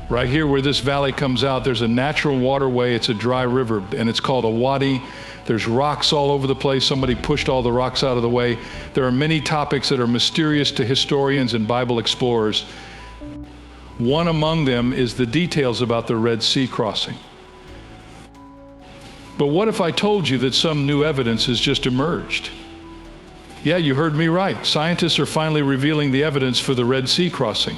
Right here where this valley comes out, there's a natural waterway. It's a dry river, and it's called a wadi. There's rocks all over the place. Somebody pushed all the rocks out of the way. There are many topics that are mysterious to historians and Bible explorers. One among them is the details about the Red Sea crossing. But what if I told you that some new evidence has just emerged? Yeah, you heard me right. Scientists are finally revealing the evidence for the Red Sea crossing.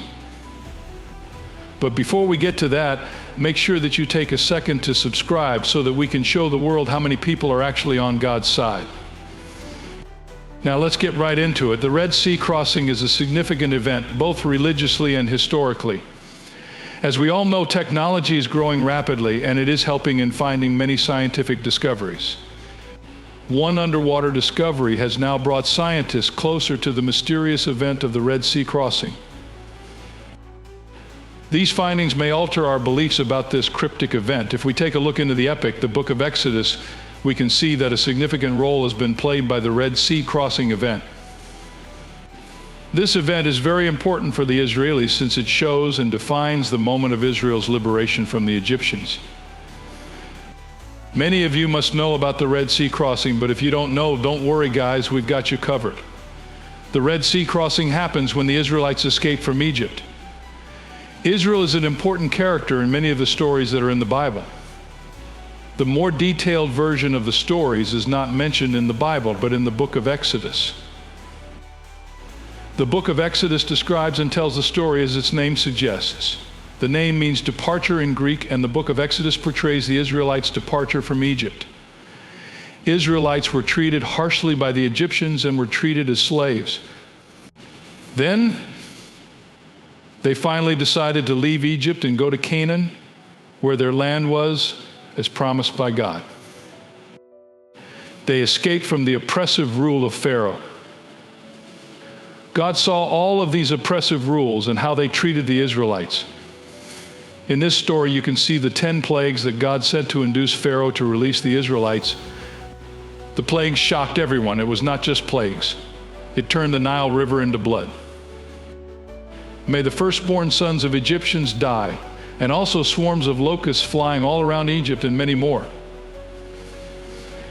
But before we get to that, make sure that you take a second to subscribe so that we can show the world how many people are actually on God's side. Now let's get right into it. The Red Sea crossing is a significant event, both religiously and historically. As we all know, technology is growing rapidly, and it is helping in finding many scientific discoveries. One underwater discovery has now brought scientists closer to the mysterious event of the Red Sea crossing. These findings may alter our beliefs about this cryptic event. If we take a look into the epic, the book of Exodus, we can see that a significant role has been played by the Red Sea crossing event. This event is very important for the Israelis since it shows and defines the moment of Israel's liberation from the Egyptians. Many of you must know about the Red Sea crossing, but if you don't know, don't worry guys, we've got you covered. The Red Sea crossing happens when the Israelites escaped from Egypt. Israel is an important character in many of the stories that are in the Bible. The more detailed version of the stories is not mentioned in the Bible, but in the book of Exodus. The book of Exodus describes and tells the story as its name suggests. The name means departure in Greek, and the book of Exodus portrays the Israelites' departure from Egypt. Israelites were treated harshly by the Egyptians and were treated as slaves. Then they finally decided to leave Egypt and go to Canaan, where their land was, as promised by God. They escaped from the oppressive rule of Pharaoh. God saw all of these oppressive rules and how they treated the Israelites. In this story, you can see the 10 plagues that God sent to induce Pharaoh to release the Israelites. The plagues shocked everyone. It was not just plagues. It turned the Nile River into blood. May the firstborn sons of Egyptians die, and also swarms of locusts flying all around Egypt and many more.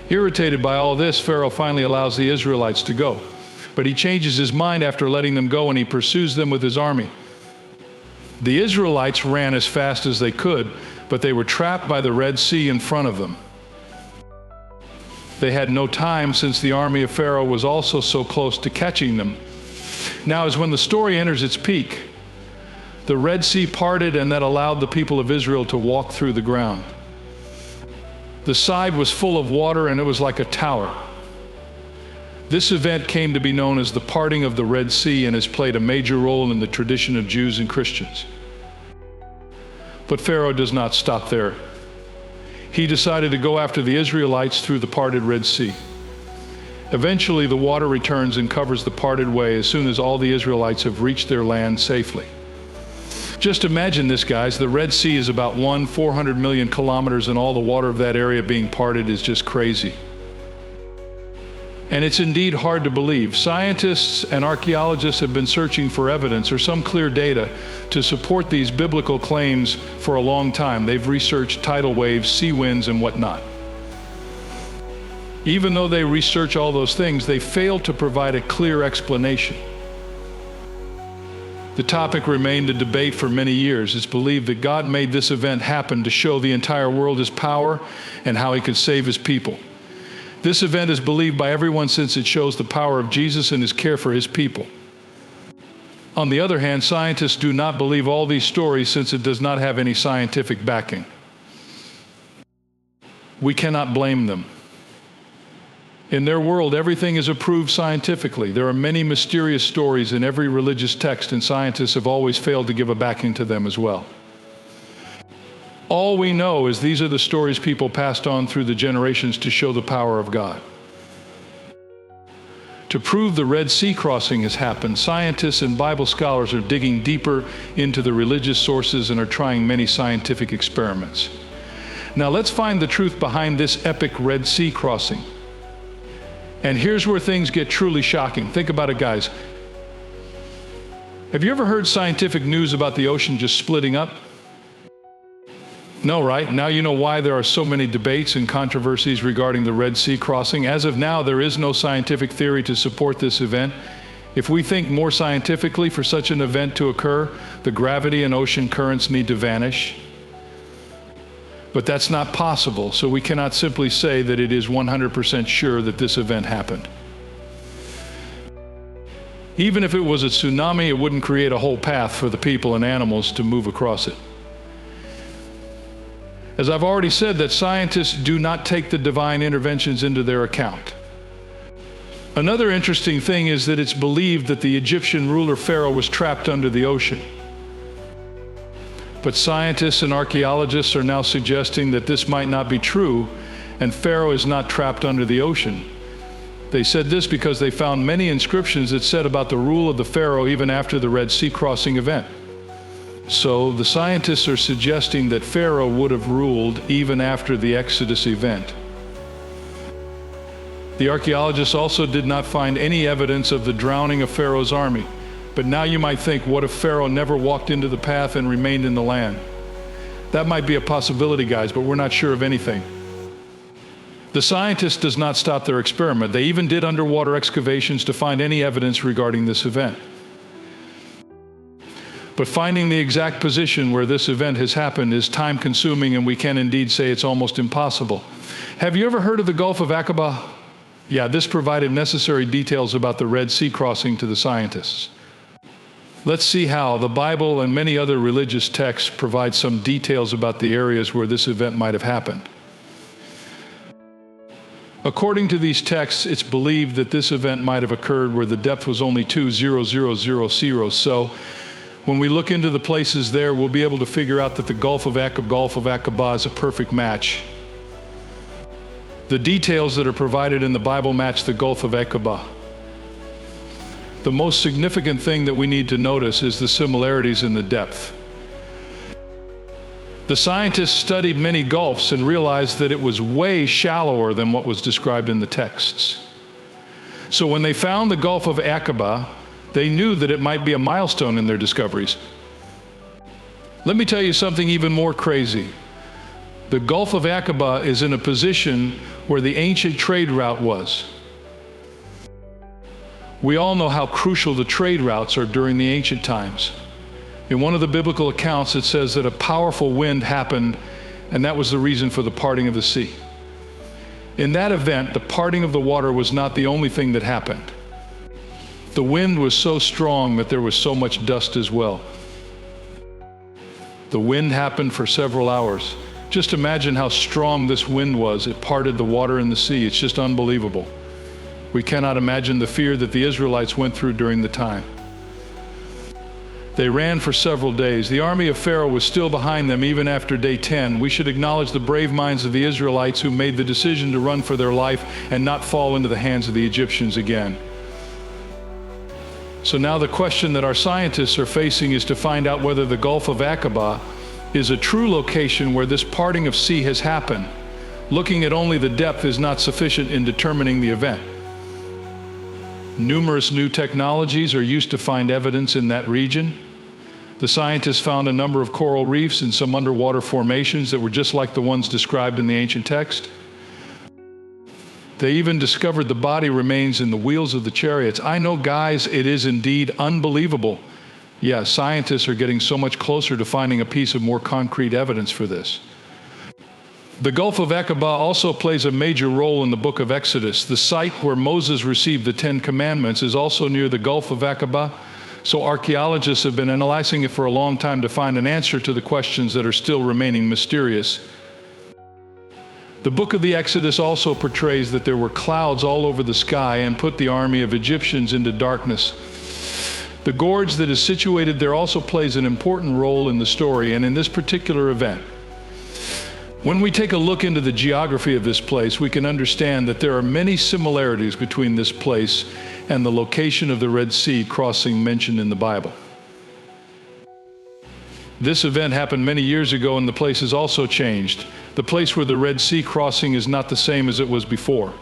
Irritated by all this, Pharaoh finally allows the Israelites to go. But he changes his mind after letting them go, and he pursues them with his army. The Israelites ran as fast as they could, but they were trapped by the Red Sea in front of them. They had no time since the army of Pharaoh was also so close to catching them. Now is when the story enters its peak. The Red Sea parted, and that allowed the people of Israel to walk through the ground. The side was full of water, and it was like a tower. This event came to be known as the parting of the Red Sea and has played a major role in the tradition of Jews and Christians. But Pharaoh does not stop there. He decided to go after the Israelites through the parted Red Sea. Eventually, the water returns and covers the parted way as soon as all the Israelites have reached their land safely. Just imagine this, guys. The Red Sea is about 400 million kilometers, and all the water of that area being parted is just crazy. And it's indeed hard to believe. Scientists and archaeologists have been searching for evidence or some clear data to support these biblical claims for a long time. They've researched tidal waves, sea winds, and whatnot. Even though they research all those things, they fail to provide a clear explanation. The topic remained a debate for many years. It's believed that God made this event happen to show the entire world his power and how he could save his people. This event is believed by everyone since it shows the power of Jesus and his care for his people. On the other hand, scientists do not believe all these stories since it does not have any scientific backing. We cannot blame them. In their world, everything is approved scientifically. There are many mysterious stories in every religious text, and scientists have always failed to give a backing to them as well. All we know is these are the stories people passed on through the generations to show the power of God. To prove the Red Sea crossing has happened, scientists and Bible scholars are digging deeper into the religious sources and are trying many scientific experiments. Now let's find the truth behind this epic Red Sea crossing. And here's where things get truly shocking. Think about it, guys. Have you ever heard scientific news about the ocean just splitting up? No, right? Now you know why there are so many debates and controversies regarding the Red Sea crossing. As of now, there is no scientific theory to support this event. If we think more scientifically, for such an event to occur, the gravity and ocean currents need to vanish. But that's not possible, so we cannot simply say that it is 100% sure that this event happened. Even if it was a tsunami, it wouldn't create a whole path for the people and animals to move across it. As I've already said, that scientists do not take the divine interventions into their account. Another interesting thing is that it's believed that the Egyptian ruler Pharaoh was trapped under the ocean. But scientists and archaeologists are now suggesting that this might not be true, and Pharaoh is not trapped under the ocean. They said this because they found many inscriptions that said about the rule of the Pharaoh even after the Red Sea crossing event. So the scientists are suggesting that Pharaoh would have ruled even after the Exodus event. The archaeologists also did not find any evidence of the drowning of Pharaoh's army. But now you might think, what if Pharaoh never walked into the path and remained in the land? That might be a possibility, guys, but we're not sure of anything. The scientist does not stop their experiment. They even did underwater excavations to find any evidence regarding this event. But finding the exact position where this event has happened is time-consuming, and we can indeed say it's almost impossible. Have you ever heard of the Gulf of Aqaba? Yeah, this provided necessary details about the Red Sea crossing to the scientists. Let's see how the Bible and many other religious texts provide some details about the areas where this event might have happened. According to these texts, it's believed that this event might have occurred where the depth was only 2,000. So when we look into the places there, we'll be able to figure out that the Gulf of Aqaba is a perfect match. The details that are provided in the Bible match the Gulf of Aqaba. The most significant thing that we need to notice is the similarities in the depth. The scientists studied many gulfs and realized that it was way shallower than what was described in the texts. So when they found the Gulf of Aqaba, they knew that it might be a milestone in their discoveries. Let me tell you something even more crazy. The Gulf of Aqaba is in a position where the ancient trade route was. We all know how crucial the trade routes are during the ancient times. In one of the biblical accounts, it says that a powerful wind happened, and that was the reason for the parting of the sea. In that event, the parting of the water was not the only thing that happened. The wind was so strong that there was so much dust as well. The wind happened for several hours. Just imagine how strong this wind was. It parted the water in the sea. It's just unbelievable. We cannot imagine the fear that the Israelites went through during the time. They ran for several days. The army of Pharaoh was still behind them even after day 10. We should acknowledge the brave minds of the Israelites who made the decision to run for their life and not fall into the hands of the Egyptians again. So now the question that our scientists are facing is to find out whether the Gulf of Aqaba is a true location where this parting of sea has happened. Looking at only the depth is not sufficient in determining the event. Numerous new technologies are used to find evidence in that region. The scientists found a number of coral reefs and some underwater formations that were just like the ones described in the ancient text. They even discovered the body remains in the wheels of the chariots. I know, guys, it is indeed unbelievable. Yeah, scientists are getting so much closer to finding a piece of more concrete evidence for this. The Gulf of Aqaba also plays a major role in the book of Exodus. The site where Moses received the 10 Commandments is also near the Gulf of Aqaba, so archaeologists have been analyzing it for a long time to find an answer to the questions that are still remaining mysterious. The book of the Exodus also portrays that there were clouds all over the sky and put the army of Egyptians into darkness. The gorge that is situated there also plays an important role in the story and in this particular event. When we take a look into the geography of this place, we can understand that there are many similarities between this place and the location of the Red Sea crossing mentioned in the Bible. This event happened many years ago, and the place has also changed. The place where the Red Sea crossing is not the same as it was before.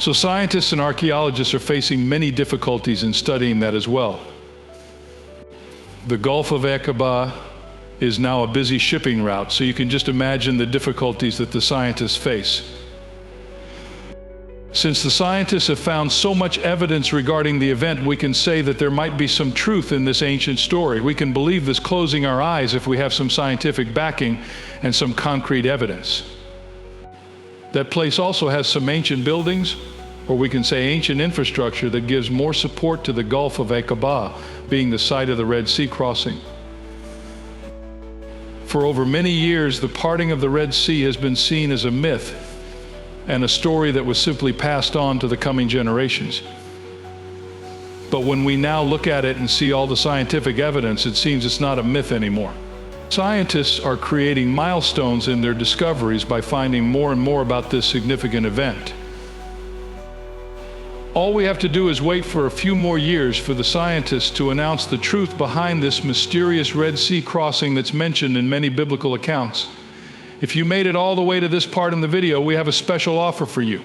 So scientists and archaeologists are facing many difficulties in studying that as well. The Gulf of Aqaba is now a busy shipping route, so you can just imagine the difficulties that the scientists face. Since the scientists have found so much evidence regarding the event, we can say that there might be some truth in this ancient story. We can believe this closing our eyes if we have some scientific backing and some concrete evidence. That place also has some ancient buildings, or we can say ancient infrastructure, that gives more support to the Gulf of Aqaba being the site of the Red Sea crossing. For over many years, the parting of the Red Sea has been seen as a myth and a story that was simply passed on to the coming generations. But when we now look at it and see all the scientific evidence, it seems it's not a myth anymore. Scientists are creating milestones in their discoveries by finding more and more about this significant event. All we have to do is wait for a few more years for the scientists to announce the truth behind this mysterious Red Sea crossing that's mentioned in many biblical accounts. If you made it all the way to this part in the video, we have a special offer for you.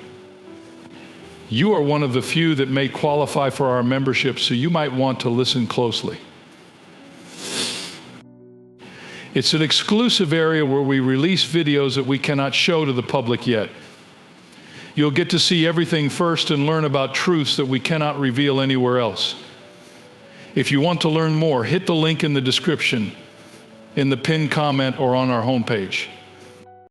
You are one of the few that may qualify for our membership, so you might want to listen closely. It's an exclusive area where we release videos that we cannot show to the public yet. You'll get to see everything first and learn about truths that we cannot reveal anywhere else. If you want to learn more, hit the link in the description, in the pinned comment, or on our homepage.